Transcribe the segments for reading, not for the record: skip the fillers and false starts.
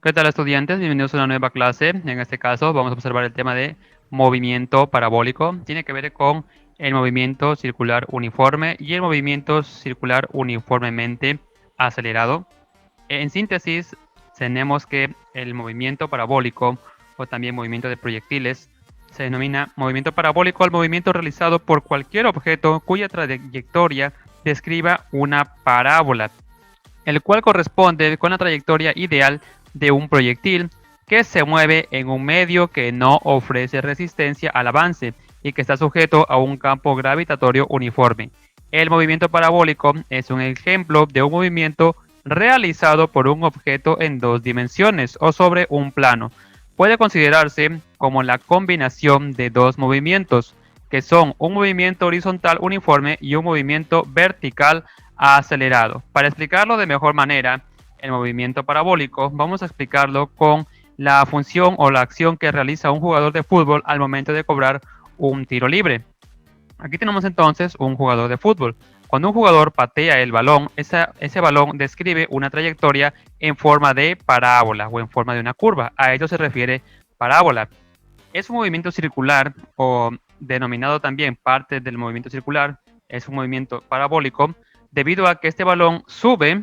¿Qué tal, estudiantes? Bienvenidos a una nueva clase. En este caso vamos a observar el tema de movimiento parabólico. Tiene que ver con el movimiento circular uniforme y el movimiento circular uniformemente acelerado. En síntesis, tenemos que el movimiento parabólico o también movimiento de proyectiles se denomina movimiento parabólico al movimiento realizado por cualquier objeto cuya trayectoria describa una parábola, el cual corresponde con la trayectoria ideal de un proyectil que se mueve en un medio que no ofrece resistencia al avance y que está sujeto a un campo gravitatorio uniforme. El movimiento parabólico es un ejemplo de un movimiento realizado por un objeto en dos dimensiones o sobre un plano. Puede considerarse como la combinación de dos movimientos, que son un movimiento horizontal uniforme y un movimiento vertical acelerado. Para explicarlo de mejor manera, el movimiento parabólico, vamos a explicarlo con la función o la acción que realiza un jugador de fútbol al momento de cobrar un tiro libre. Aquí tenemos entonces un jugador de fútbol. Cuando un jugador patea el balón, ese balón describe una trayectoria en forma de parábola o en forma de una curva. A ello se refiere parábola. Es un movimiento circular o denominado también parte del movimiento circular. Es un movimiento parabólico debido a que este balón sube,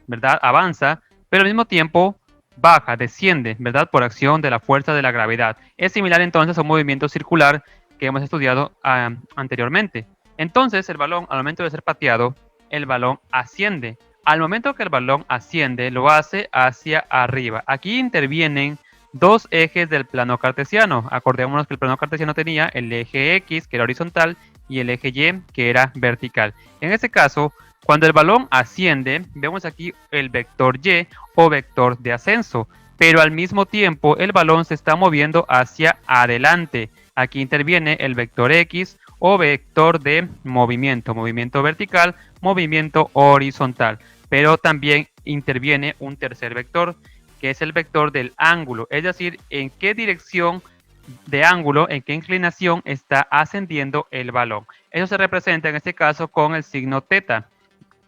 ¿verdad? Avanza, pero al mismo tiempo baja, desciende, ¿verdad? Por acción de la fuerza de la gravedad. Es similar entonces a un movimiento circular que hemos estudiado anteriormente. Entonces el balón, al momento de ser pateado, el balón asciende. Al momento que el balón asciende, lo hace hacia arriba. Aquí intervienen dos ejes del plano cartesiano. Acordémonos que el plano cartesiano tenía el eje X, que era horizontal, y el eje Y, que era vertical. En este caso, cuando el balón asciende, vemos aquí el vector Y o vector de ascenso, pero al mismo tiempo el balón se está moviendo hacia adelante. Aquí interviene el vector X o vector de movimiento, movimiento vertical, movimiento horizontal, pero también interviene un tercer vector, que es el vector del ángulo, es decir, en qué dirección de ángulo, en qué inclinación está ascendiendo el balón. Eso se representa en este caso con el signo teta.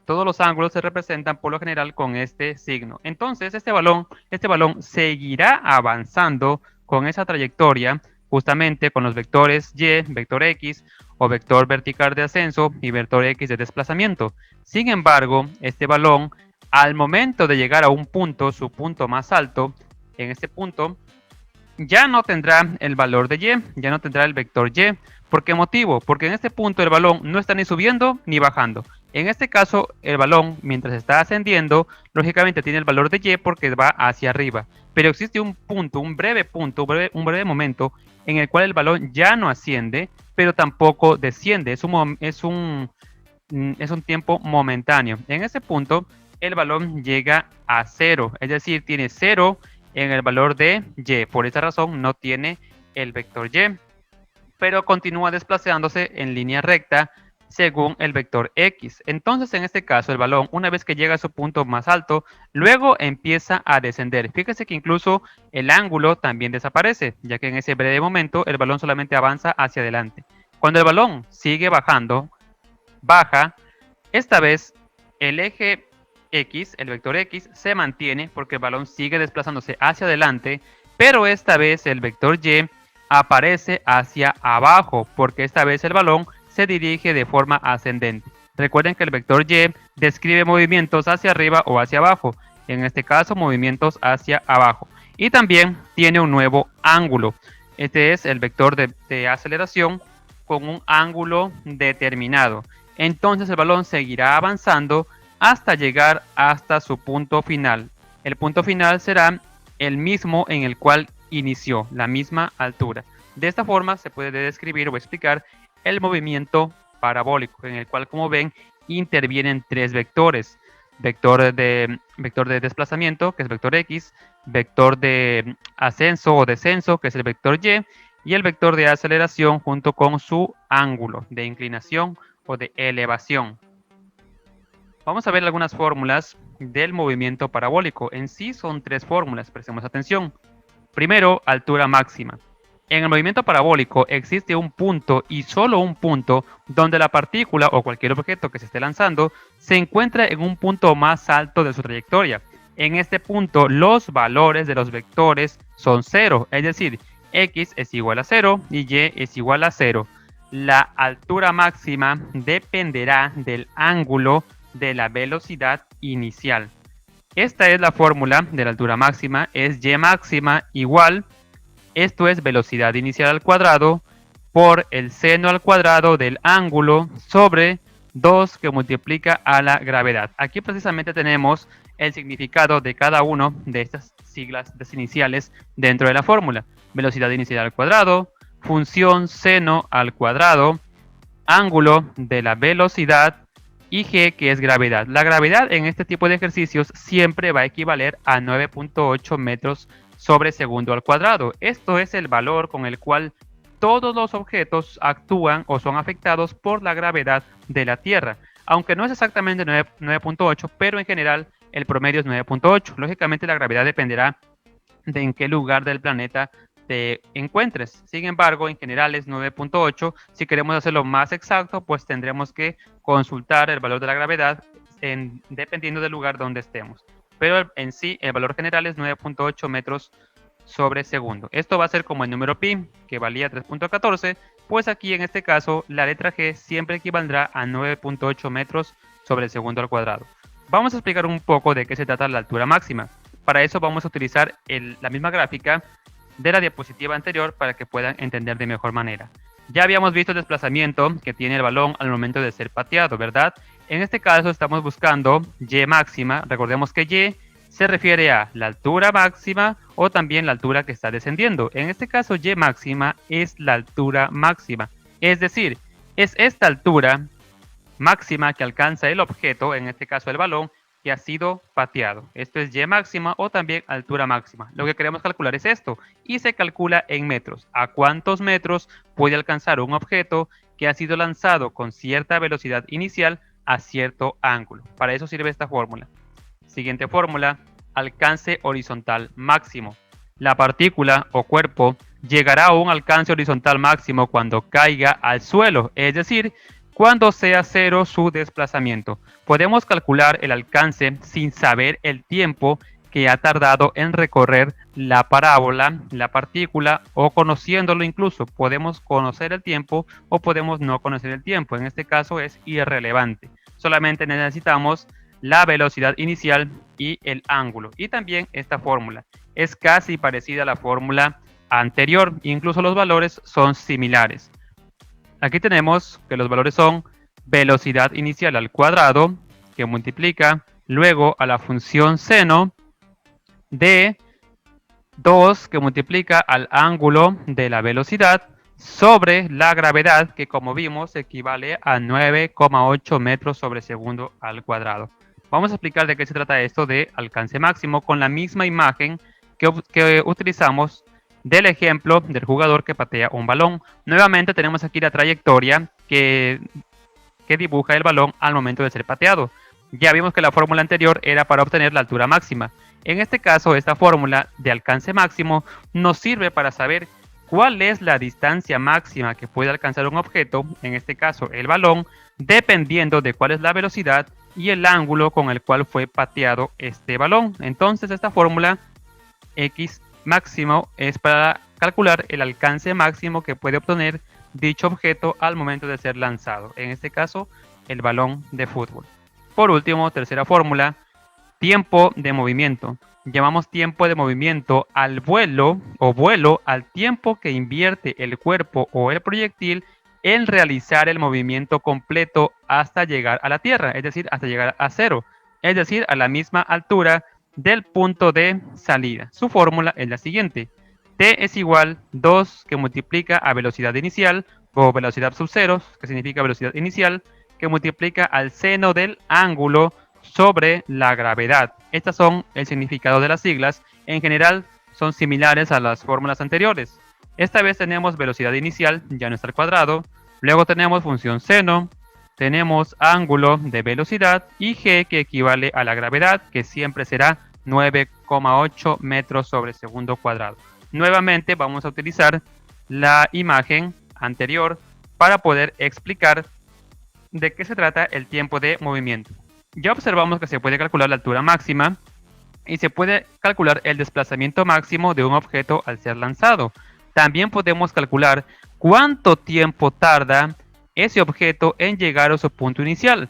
Todos los ángulos se representan por lo general con este signo. Entonces, este balón seguirá avanzando con esa trayectoria, justamente con los vectores Y, vector X, o vector vertical de ascenso y vector X de desplazamiento. Sin embargo, este balón, al momento de llegar a un punto, su punto más alto, en este punto, ya no tendrá el valor de Y, ya no tendrá el vector Y. ¿Por qué motivo? Porque en este punto el balón no está ni subiendo ni bajando. En este caso, el balón, mientras está ascendiendo, lógicamente tiene el valor de Y porque va hacia arriba. Pero existe un punto, un breve momento en el cual el balón ya no asciende, pero tampoco desciende. Es un tiempo momentáneo. En ese punto, el balón llega a cero, es decir, tiene cero en el valor de Y. Por esa razón no tiene el vector Y, pero continúa desplazándose en línea recta según el vector X. Entonces, en este caso, el balón, una vez que llega a su punto más alto, luego empieza a descender. Fíjese que incluso el ángulo también desaparece, ya que en ese breve momento el balón solamente avanza hacia adelante. Cuando el balón sigue bajando, baja, esta vez el eje X, el vector X, se mantiene porque el balón sigue desplazándose hacia adelante, pero esta vez el vector Y aparece hacia abajo porque esta vez el balón se dirige de forma ascendente. Recuerden que el vector Y describe movimientos hacia arriba o hacia abajo, en este caso movimientos hacia abajo. Y también tiene un nuevo ángulo. Este es el vector de aceleración con un ángulo determinado. Entonces el balón seguirá avanzando hasta llegar hasta su punto final. El punto final será el mismo en el cual inició, la misma altura. De esta forma se puede describir o explicar el movimiento parabólico, en el cual, como ven, intervienen tres vectores. Vector de desplazamiento, que es el vector X, vector de ascenso o descenso, que es el vector y el vector de aceleración junto con su ángulo de inclinación o de elevación. Vamos a ver algunas fórmulas del movimiento parabólico. En sí son tres fórmulas, prestemos atención. Primero, altura máxima. En el movimiento parabólico existe un punto y solo un punto donde la partícula o cualquier objeto que se esté lanzando se encuentra en un punto más alto de su trayectoria. En este punto, los valores de los vectores son 0, es decir, x es igual a 0 y y es igual a 0. La altura máxima dependerá del ángulo de la velocidad inicial. Esta es la fórmula de la altura máxima, es y máxima igual, esto es velocidad inicial al cuadrado, por el seno al cuadrado del ángulo sobre 2 que multiplica a la gravedad. Aquí precisamente tenemos el significado de cada uno de estas siglas iniciales dentro de la fórmula. Velocidad inicial al cuadrado, función seno al cuadrado, ángulo de la velocidad y g, que es gravedad. La gravedad en este tipo de ejercicios siempre va a equivaler a 9.8 metros sobre segundo al cuadrado. Esto es el valor con el cual todos los objetos actúan o son afectados por la gravedad de la Tierra. Aunque no es exactamente 9.8, pero en general el promedio es 9.8. Lógicamente la gravedad dependerá de en qué lugar del planeta te encuentres. Sin embargo, en general es 9.8. Si queremos hacerlo más exacto, pues tendremos que consultar el valor de la gravedad dependiendo del lugar donde estemos. Pero en sí, el valor general es 9.8 metros sobre segundo. Esto va a ser como el número pi, que valía 3.14, pues aquí en este caso la letra G siempre equivaldrá a 9.8 metros sobre el segundo al cuadrado. Vamos a explicar un poco de qué se trata la altura máxima. Para eso vamos a utilizar la misma gráfica de la diapositiva anterior para que puedan entender de mejor manera. Ya habíamos visto el desplazamiento que tiene el balón al momento de ser pateado, ¿verdad? En este caso estamos buscando y máxima. Recordemos que y se refiere a la altura máxima o también la altura que está descendiendo. En este caso y máxima es la altura máxima. Es decir, es esta altura máxima que alcanza el objeto, en este caso el balón, que ha sido pateado. Esto es y máxima o también altura máxima. Lo que queremos calcular es esto y se calcula en metros. ¿A cuántos metros puede alcanzar un objeto que ha sido lanzado con cierta velocidad inicial a cierto ángulo? Para eso sirve esta fórmula. Siguiente fórmula, alcance horizontal máximo. La partícula o cuerpo llegará a un alcance horizontal máximo cuando caiga al suelo, es decir, cuando sea cero su desplazamiento. Podemos calcular el alcance sin saber el tiempo que ha tardado en recorrer la parábola, la partícula, o conociéndolo incluso. Podemos conocer el tiempo o podemos no conocer el tiempo. En este caso es irrelevante. Solamente necesitamos la velocidad inicial y el ángulo. Y también esta fórmula es casi parecida a la fórmula anterior. Incluso los valores son similares. Aquí tenemos que los valores son velocidad inicial al cuadrado, que multiplica luego a la función seno de 2, que multiplica al ángulo de la velocidad, sobre la gravedad, que como vimos equivale a 9,8 metros sobre segundo al cuadrado. Vamos a explicar de qué se trata esto de alcance máximo con la misma imagen que utilizamos del ejemplo del jugador que patea un balón. Nuevamente tenemos aquí la trayectoria que dibuja el balón al momento de ser pateado. Ya vimos que la fórmula anterior era para obtener la altura máxima. En este caso, esta fórmula de alcance máximo nos sirve para saber cuál es la distancia máxima que puede alcanzar un objeto, en este caso el balón, dependiendo de cuál es la velocidad y el ángulo con el cual fue pateado este balón. Entonces esta fórmula X máximo es para calcular el alcance máximo que puede obtener dicho objeto al momento de ser lanzado, en este caso el balón de fútbol. Por último, tercera fórmula, tiempo de movimiento. Llamamos tiempo de movimiento al vuelo o vuelo al tiempo que invierte el cuerpo o el proyectil en realizar el movimiento completo hasta llegar a la Tierra, es decir, hasta llegar a cero, es decir, a la misma altura del punto de salida. Su fórmula es la siguiente. T es igual 2 que multiplica a velocidad inicial o velocidad sub cero, que significa velocidad inicial, que multiplica al seno del ángulo sobre la gravedad. Estas son el significado de las siglas. En general son similares a las fórmulas anteriores. Esta vez tenemos velocidad inicial, ya no está al cuadrado. Luego tenemos función seno, tenemos ángulo de velocidad y g, que equivale a la gravedad, que siempre será 9,8 metros sobre segundo cuadrado. Nuevamente vamos a utilizar la imagen anterior para poder explicar de qué se trata el tiempo de movimiento. Ya observamos que se puede calcular la altura máxima y se puede calcular el desplazamiento máximo de un objeto al ser lanzado. También podemos calcular cuánto tiempo tarda ese objeto en llegar a su punto inicial.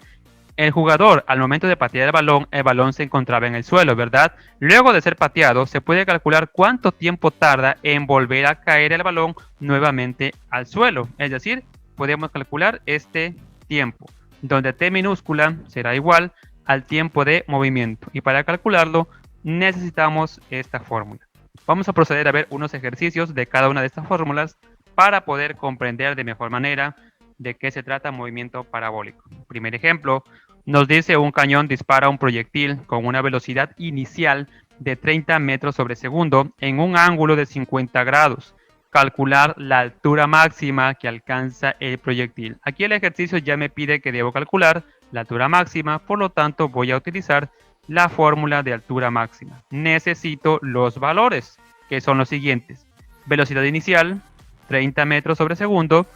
El jugador, al momento de patear el balón se encontraba en el suelo, ¿verdad? Luego de ser pateado, se puede calcular cuánto tiempo tarda en volver a caer el balón nuevamente al suelo. Es decir, podemos calcular este tiempo, donde t minúscula será igual al tiempo de movimiento. Y para calcularlo, necesitamos esta fórmula. Vamos a proceder a ver unos ejercicios de cada una de estas fórmulas para poder comprender de mejor manera de qué se trata movimiento parabólico. Primer ejemplo, nos dice un cañón dispara un proyectil con una velocidad inicial de 30 metros sobre segundo en un ángulo de 50 grados. Calcular la altura máxima que alcanza el proyectil. Aquí el ejercicio ya me pide que debo calcular la altura máxima, por lo tanto voy a utilizar la fórmula de altura máxima. Necesito los valores, que son los siguientes. Velocidad inicial, 30 metros sobre segundo.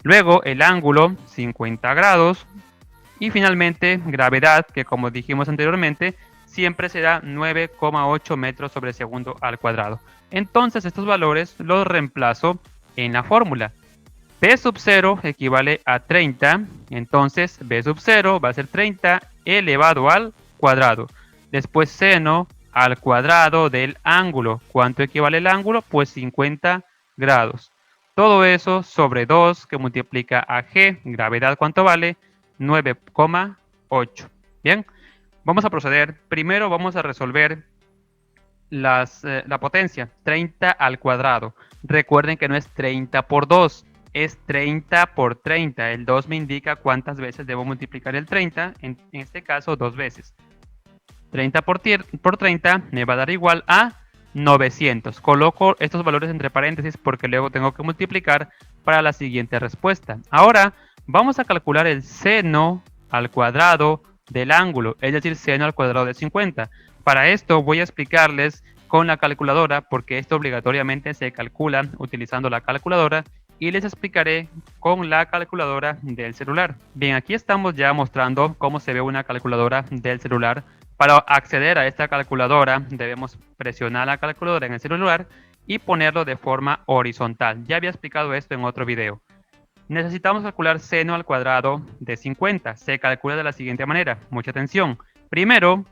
Luego el ángulo, 50 grados. Y finalmente gravedad, que como dijimos anteriormente, siempre será 9,8 metros sobre segundo al cuadrado. Entonces estos valores los reemplazo en la fórmula. B sub 0 equivale a 30, entonces B sub 0 va a ser 30 elevado al cuadrado. Después seno al cuadrado del ángulo. ¿Cuánto equivale el ángulo? Pues 50 grados. Todo eso sobre 2 que multiplica a G, gravedad, ¿cuánto vale? 9,8. Bien, vamos a proceder. Primero vamos a resolver la potencia, 30 al cuadrado. Recuerden que no es 30 por 2, es 30 por 30. El 2 me indica cuántas veces debo multiplicar el 30, en este caso 2 veces. 30 por 30 me va a dar igual a 900. Coloco estos valores entre paréntesis porque luego tengo que multiplicar para la siguiente respuesta. Ahora vamos a calcular el seno al cuadrado del ángulo, es decir, seno al cuadrado de 50. Para esto voy a explicarles con la calculadora, porque esto obligatoriamente se calcula utilizando la calculadora, y les explicaré con la calculadora del celular. Bien, aquí estamos ya mostrando cómo se ve una calculadora del celular. Para acceder a esta calculadora debemos presionar la calculadora en el celular y ponerlo de forma horizontal. Ya había explicado esto en otro video. Necesitamos calcular seno al cuadrado de 50. Se calcula de la siguiente manera. Mucha atención. Primero,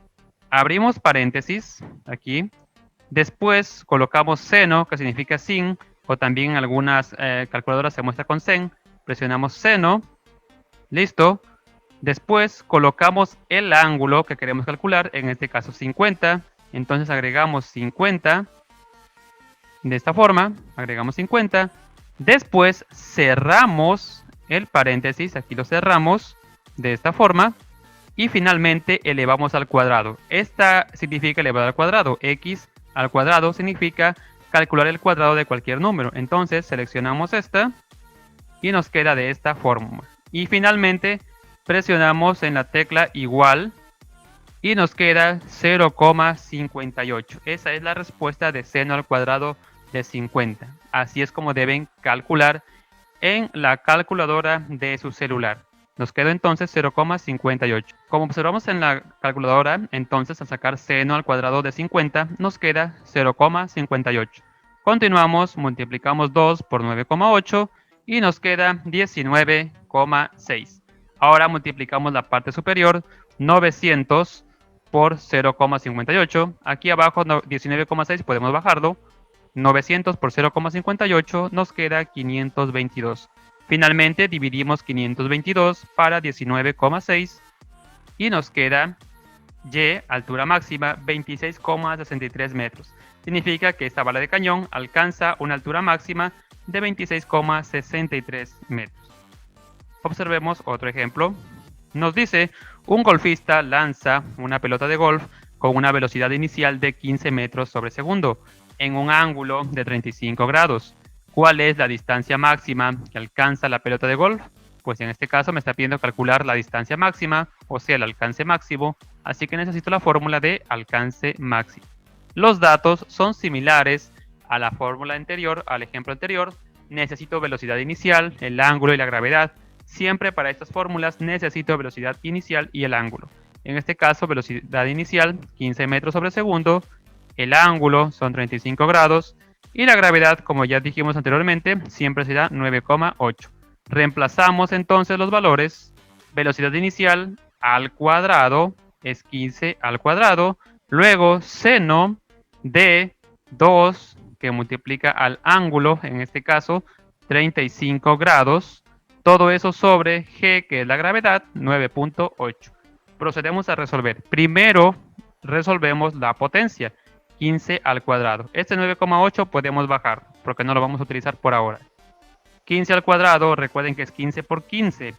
abrimos paréntesis aquí. Después colocamos seno, que significa sin, o también en algunas calculadoras se muestra con sen. Presionamos seno. Listo. Después colocamos el ángulo que queremos calcular, en este caso 50. Entonces agregamos 50. De esta forma, agregamos 50. Después cerramos el paréntesis, aquí lo cerramos de esta forma. Y finalmente elevamos al cuadrado. Esta significa elevar al cuadrado. X al cuadrado significa calcular el cuadrado de cualquier número. Entonces seleccionamos esta y nos queda de esta forma. Y finalmente presionamos en la tecla igual y nos queda 0,58. Esa es la respuesta de seno al cuadrado de 50. Así es como deben calcular en la calculadora de su celular. Nos quedó entonces 0,58. Como observamos en la calculadora, entonces al sacar seno al cuadrado de 50 nos queda 0,58. Continuamos, multiplicamos 2 por 9,8 y nos queda 19,6. Ahora multiplicamos la parte superior, 900 por 0,58. Aquí abajo 19,6 podemos bajarlo. 900 por 0,58 nos queda 522. Finalmente dividimos 522 para 19,6 y nos queda Y, altura máxima, 26,63 metros. Significa que esta bala de cañón alcanza una altura máxima de 26,63 metros. Observemos otro ejemplo. Nos dice, un golfista lanza una pelota de golf con una velocidad inicial de 15 metros sobre segundo en un ángulo de 35 grados. ¿Cuál es la distancia máxima que alcanza la pelota de golf? Pues en este caso me está pidiendo calcular la distancia máxima, o sea, el alcance máximo, así que necesito la fórmula de alcance máximo. Los datos son similares a la fórmula anterior, al ejemplo anterior. Necesito velocidad inicial, el ángulo y la gravedad. Siempre para estas fórmulas necesito velocidad inicial y el ángulo. En este caso, velocidad inicial 15 metros sobre segundo, el ángulo son 35 grados y la gravedad, como ya dijimos anteriormente, siempre será 9,8. Reemplazamos entonces los valores. Velocidad inicial al cuadrado es 15 al cuadrado. Luego seno de 2 que multiplica al ángulo, en este caso 35 grados. Todo eso sobre g, que es la gravedad, 9,8. Procedemos a resolver. Primero resolvemos la potencia, 15 al cuadrado. Este 9,8 podemos bajar porque no lo vamos a utilizar por ahora. 15 al cuadrado, recuerden que es 15 por 15.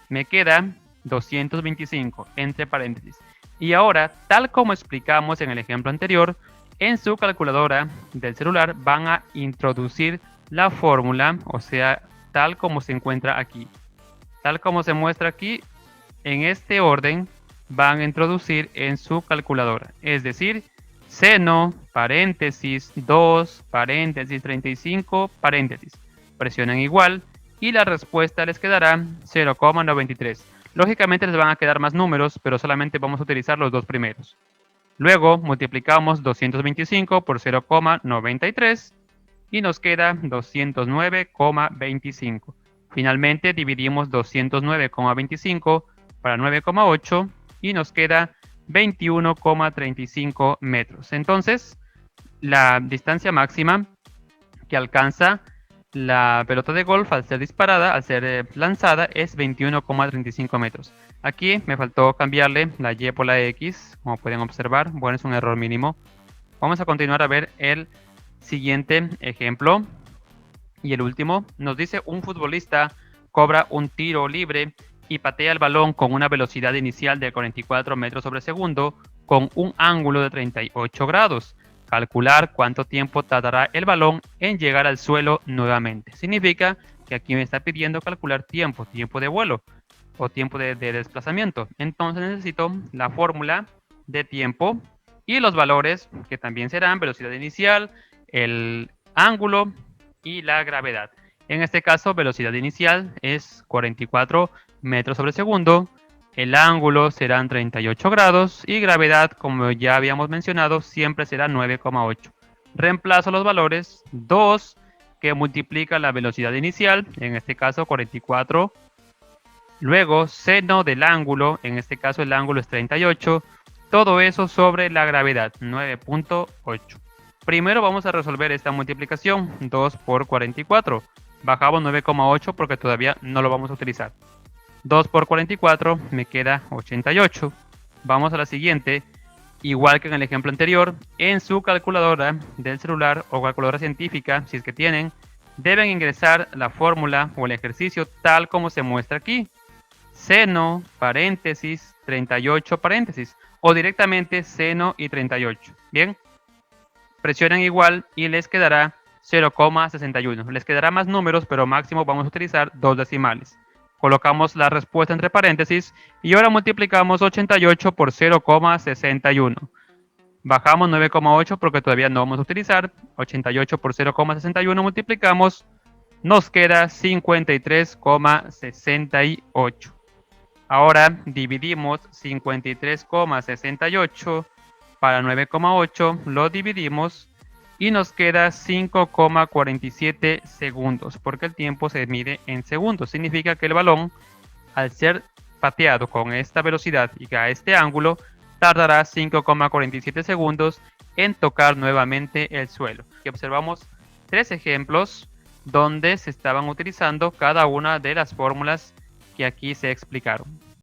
Me queda 225 entre paréntesis. Y ahora, tal como explicamos en el ejemplo anterior, en su calculadora del celular van a introducir la fórmula, o sea, tal como se encuentra aquí. Tal como se muestra aquí, en este orden van a introducir en su calculadora. Es decir, seno, paréntesis, 2, paréntesis, 35, paréntesis. Presionan igual y la respuesta les quedará 0,93. Lógicamente les van a quedar más números, pero solamente vamos a utilizar los dos primeros. Luego multiplicamos 225 por 0,93 y nos queda 209,25. Finalmente dividimos 209,25 para 9,8 y nos queda 21,35 metros. Entonces, la distancia máxima que alcanza la pelota de golf al ser disparada, al ser lanzada, es 21,35 metros. Aquí me faltó cambiarle la Y por la X, como pueden observar. Bueno, es un error mínimo. Vamos a continuar a ver el siguiente ejemplo. Y el último nos dice: un futbolista cobra un tiro libre y patea el balón con una velocidad inicial de 44 metros sobre segundo con un ángulo de 38 grados. Calcular cuánto tiempo tardará el balón en llegar al suelo nuevamente. Significa que aquí me está pidiendo calcular tiempo de vuelo o tiempo de desplazamiento. Entonces necesito la fórmula de tiempo y los valores, que también serán velocidad inicial, el ángulo y la gravedad. En este caso, velocidad inicial es 44 metros sobre segundo, el ángulo serán 38 grados y gravedad, como ya habíamos mencionado, siempre será 9,8. Reemplazo los valores: 2 que multiplica la velocidad inicial, en este caso 44. Luego seno del ángulo, en este caso el ángulo es 38. Todo eso sobre la gravedad, 9,8. Primero vamos a resolver esta multiplicación, 2 por 44. Bajamos 9,8 porque todavía no lo vamos a utilizar. 2 por 44 me queda 88. Vamos a la siguiente. Igual que en el ejemplo anterior, en su calculadora del celular o calculadora científica, si es que tienen, deben ingresar la fórmula o el ejercicio tal como se muestra aquí. Seno, paréntesis, 38 paréntesis. O directamente seno y 38. Bien. Presionan igual y les quedará 0,61. Les quedará más números, pero máximo vamos a utilizar dos decimales. Colocamos la respuesta entre paréntesis y ahora multiplicamos 88 por 0,61. Bajamos 9,8 porque todavía no vamos a utilizar. 88 por 0,61 multiplicamos. Nos queda 53,68. Ahora dividimos 53,68 para 9,8, lo dividimos y nos queda 5,47 segundos, porque el tiempo se mide en segundos. Significa que el balón, al ser pateado con esta velocidad y a este ángulo, tardará 5,47 segundos en tocar nuevamente el suelo. Y observamos tres ejemplos donde se estaban utilizando cada una de las fórmulas que aquí se explicaron.